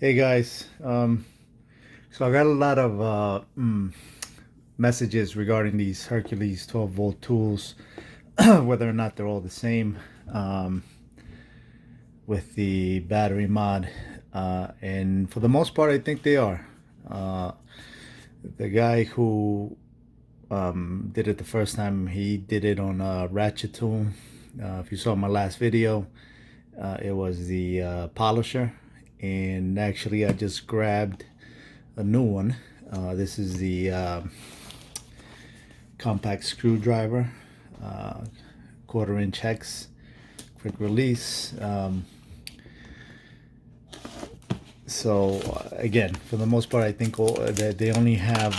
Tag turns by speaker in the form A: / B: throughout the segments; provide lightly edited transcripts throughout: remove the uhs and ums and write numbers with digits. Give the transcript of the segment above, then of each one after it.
A: Hey guys, so I got a lot of messages regarding these Hercules 12 volt tools, whether or not they're all the same um, with the battery mod, and for the most part, I think they are. Uh, the guy who did it the first time, he did it on a ratchet tool. If you saw my last video, it was the polisher, and actually, I just grabbed a new one. This is the compact screwdriver, uh, quarter-inch hex, quick release. Again, for the most part, I think they only have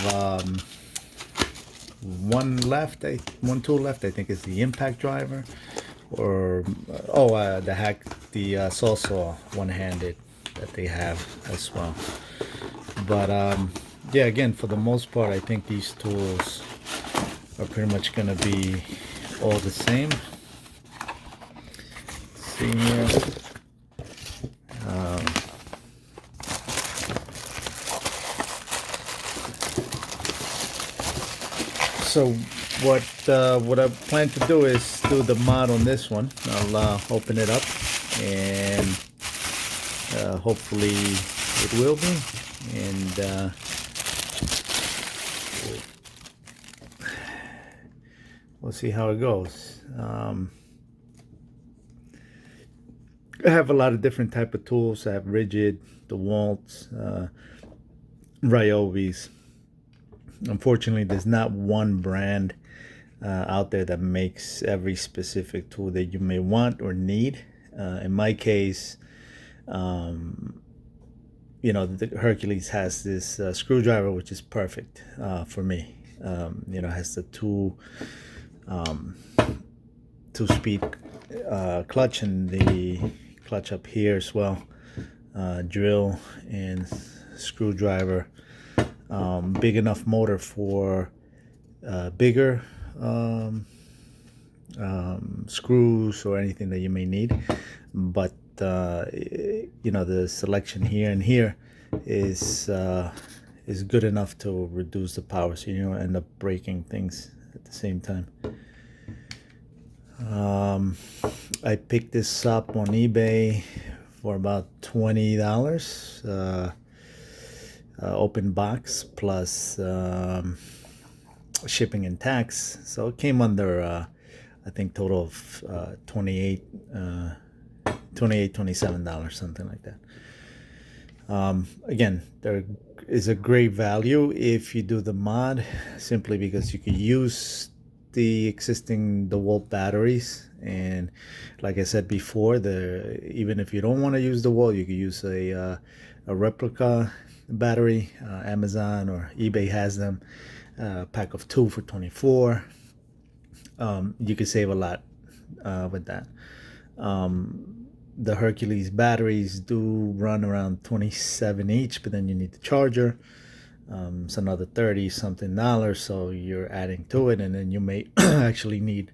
A: one tool left. I think is the impact driver, or the saw one-handed that they have as well. But yeah, again, for the most part, I think these tools are pretty much going to be all the same. Let's see here. So what I plan to do is do the mod on this one. I'll open it up, and hopefully it will be. And we'll see how it goes. I have a lot of different type of tools. I have rigid, Dewalt, Ryobi's. Unfortunately, there's not one brand out there that makes every specific tool that you may want or need. In my case, the Hercules has this screwdriver, which is perfect for me. Has the two-speed clutch, and the clutch up here as well. Drill and screwdriver. Big enough motor for bigger screws or anything that you may need, but the selection here and here is good enough to reduce the power, so you don't end up breaking things at the same time. I picked this up on eBay for about $20. Open box plus shipping and tax, so it came under I think total of $27, something like that. Again, there is a great value if you do the mod, simply because you can use the existing Dewalt batteries, and like I said before, even if you don't want to use Dewalt, you can use a replica battery. Amazon or eBay has them, pack of 2 for 24. You can save a lot with that. The Hercules batteries do run around 27 each, but then you need the charger. It's another 30 something dollars, so you're adding to it, and then you may actually need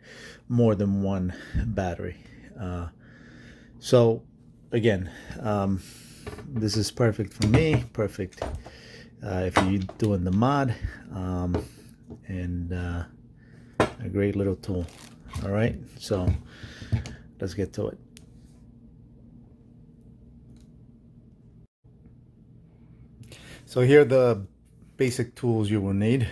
A: more than one battery. So again, this is perfect for me, perfect if you're doing the mod, and a great little tool. All right, so let's get to it. So here are the basic tools you will need.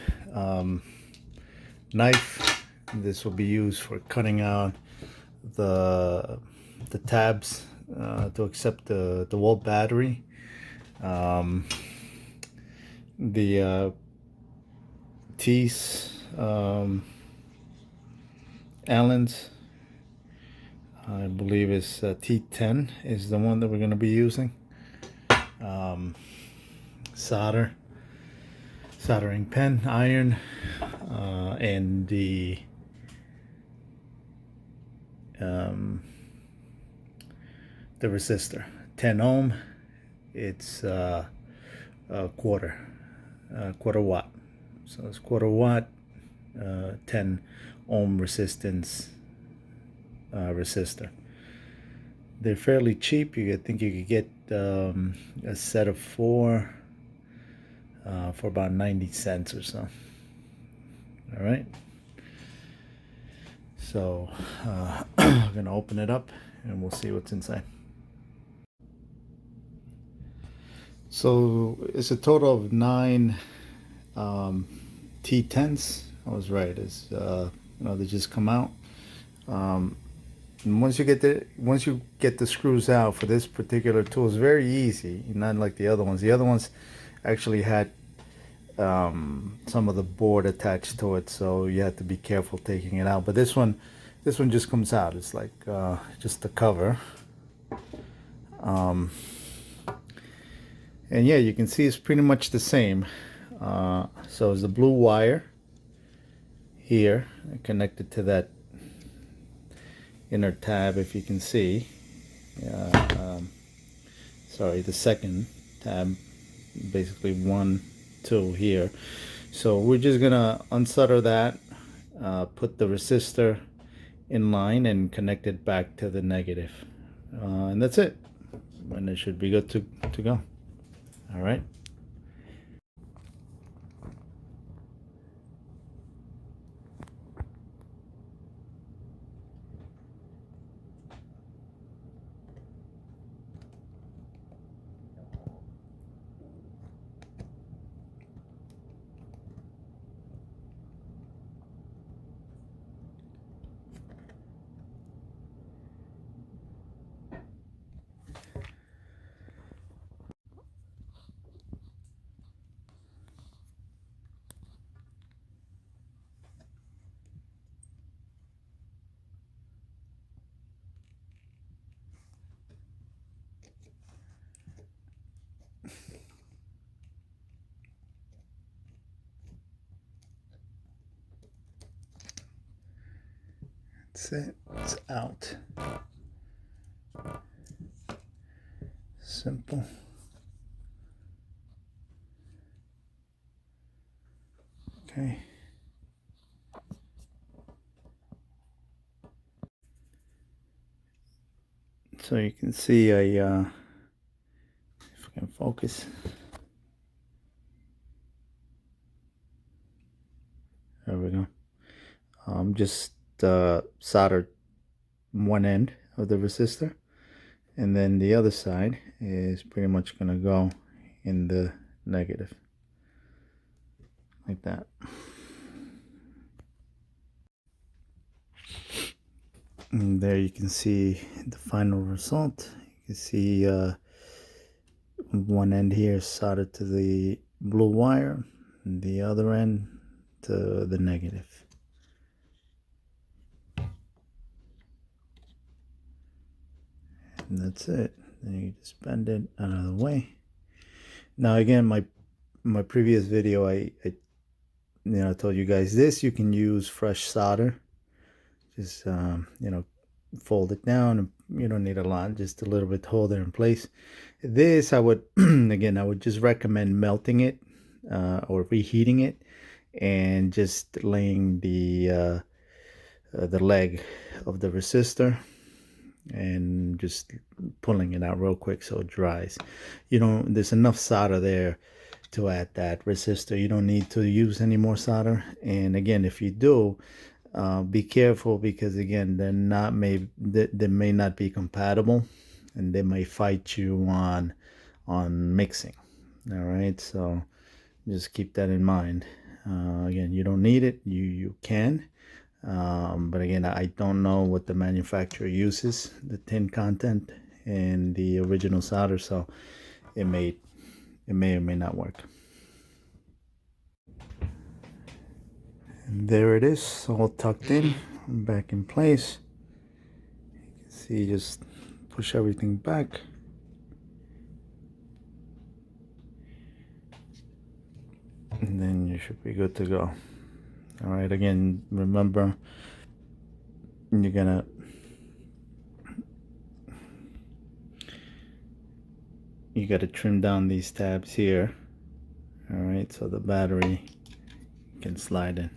A: Knife. This will be used for cutting out the tabs to accept the Dewalt battery. The teeth, Allen's, I believe is T10 is the one that we're going to be using. Soldering pen, iron, and the resistor, 10 ohm. It's a quarter watt, so it's quarter watt, 10 ohm resistance resistor. They're fairly cheap. I think you could get a set of four for about 90 cents or so. All right. So I'm gonna open it up and we'll see what's inside. So it's a total of 9 T10s. I was right. It's they just come out. And once you get the screws out for this particular tool, it's very easy. Not like the other ones. The other ones actually had some of the board attached to it, so you have to be careful taking it out. But this one just comes out. It's like just the cover. And yeah, you can see it's pretty much the same. So it's the blue wire here connected to that inner tab, if you can see. Sorry, the second tab, basically 1, 2 here. So we're just gonna unsolder that, put the resistor in line and connect it back to the negative, and that's it, and it should be good to go. All right. That's it. It's out. Simple. Okay. So you can see if I can focus. There we go. Just soldered one end of the resistor, and then the other side is pretty much gonna go in the negative, like that. And there you can see the final result. You can see one end here soldered to the blue wire, and the other end to the negative. And that's it. Then you just bend it out of the way. Now again, my previous video, I told you guys this. You can use fresh solder. Just fold it down. You don't need a lot, just a little bit, hold it in place. This I would again, I would just recommend melting it or reheating it, and just laying the leg of the resistor and just pulling it out real quick so it dries. There's enough solder there to add that resistor. You don't need to use any more solder. And again, if you do, be careful, because again, they may not be compatible, and they may fight you on mixing. All right, so just keep that in mind. Again, you don't need it. You can, but again, I don't know what the manufacturer uses, the tin content and the original solder, so it may or may not work. And there it is, all tucked in, back in place. You can see, just push everything back. And then you should be good to go. All right, again, remember, you gotta trim down these tabs here. All right, so the battery can slide in.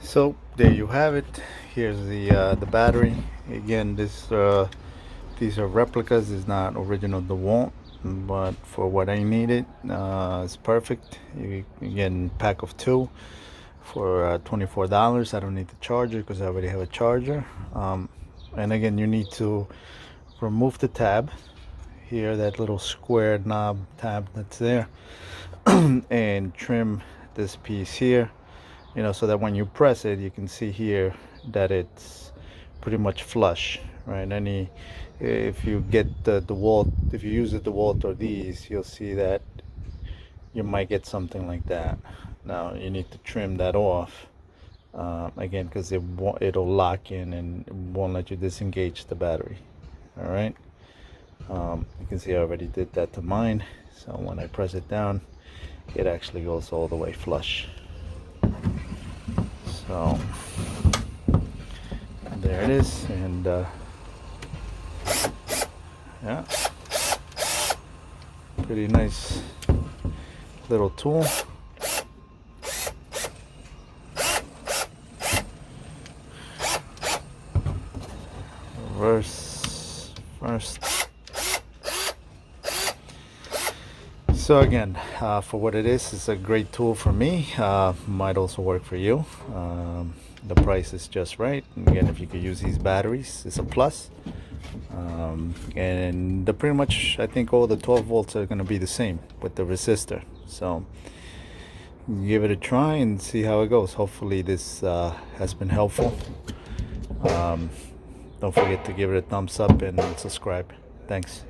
A: So there you have it. Here's the battery. Again, this These are replicas. It's not original Dewalt, but for what I needed, it's perfect. You get a pack of 2 for $24. I don't need the charger because I already have a charger. And again, you need to remove the tab here, that little square knob tab that's there, and trim this piece here, so that when you press it, you can see here that it's pretty much flush, right? If you get the DeWalt, if you use the DeWalt or these, you'll see that you might get something like that. Now you need to trim that off, again, because it'll lock in and won't let you disengage the battery. All right. You can see I already did that to mine, so when I press it down, it actually goes all the way flush. So there it is, and yeah, pretty nice little tool. Reverse first. So again, for what it is, it's a great tool for me. Might also work for you. The price is just right. Again, if you could use these batteries, it's a plus. And pretty much, I think all the 12 volts are going to be the same with the resistor. So give it a try and see how it goes. Hopefully this has been helpful. Don't forget to give it a thumbs up and subscribe. Thanks.